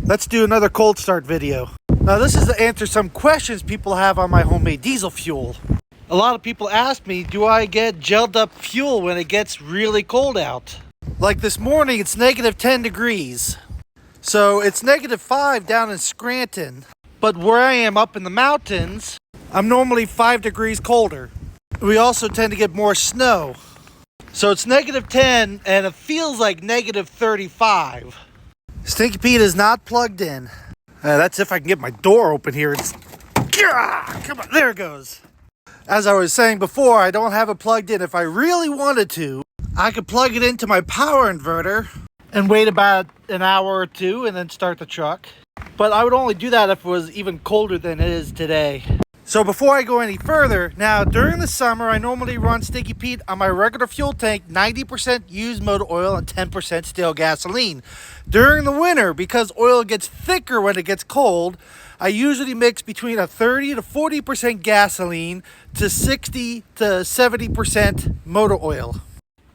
Let's do another cold start video. Now this is to answer some questions people have on my homemade diesel fuel. A lot of people ask me, do I get gelled up fuel when it gets really cold out? Like this morning, it's negative 10 degrees. So it's negative 5 down in Scranton. But where I am up in the mountains, I'm normally 5 degrees colder. We also tend to get more snow. So it's negative 10 and it feels like negative 35. Stinky Pete is not plugged in. That's if I can get my door open here. Come on, there it goes. As I was saying before, I don't have it plugged in. If I really wanted to, I could plug it into my power inverter and wait about an hour or two and then start the truck. But I would only do that if it was even colder than it is today. So before I go any further, now during the summer, I normally run Stinky Pete on my regular fuel tank, 90% used motor oil and 10% stale gasoline. During the winter, because oil gets thicker when it gets cold, I usually mix between a 30 to 40% gasoline to 60 to 70% motor oil.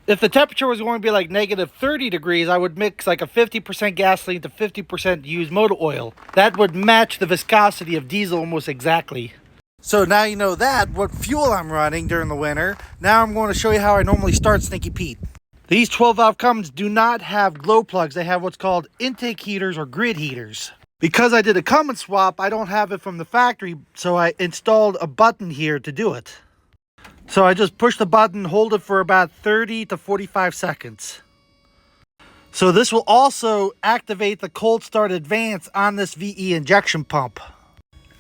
If the temperature was going to be like negative 30 degrees, I would mix like a 50% gasoline to 50% used motor oil. That would match the viscosity of diesel almost exactly. So now you know what fuel I'm running during the winter. Now I'm going to show you how I normally start Stinky Pete. These 12-valve Cummins do not have glow plugs. They have what's called intake heaters or grid heaters. Because I did a Cummins swap, I don't have it from the factory, so I installed a button here to do it. So I just push the button, hold it for about 30 to 45 seconds. So this will also activate the cold start advance on this VE injection pump.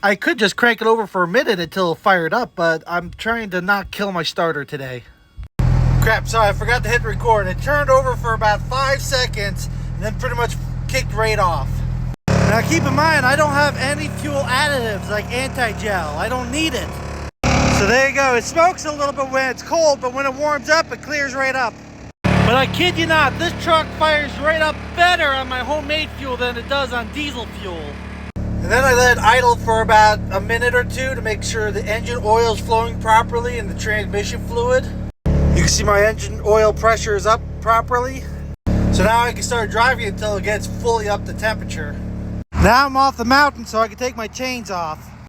I could just crank it over for a minute until it fired up, but I'm trying to not kill my starter today. Crap, sorry, I forgot to hit record. It turned over for about 5 seconds and then pretty much kicked right off. Now keep in mind, I don't have any fuel additives like anti-gel. I don't need it. So there you go. It smokes a little bit when it's cold, but when it warms up, it clears right up. But I kid you not, this truck fires right up better on my homemade fuel than it does on diesel fuel. And then I let it idle for about a minute or two to make sure the engine oil is flowing properly and the transmission fluid. You can see my engine oil pressure is up properly. So now I can start driving until it gets fully up to temperature. Now I'm off the mountain so I can take my chains off.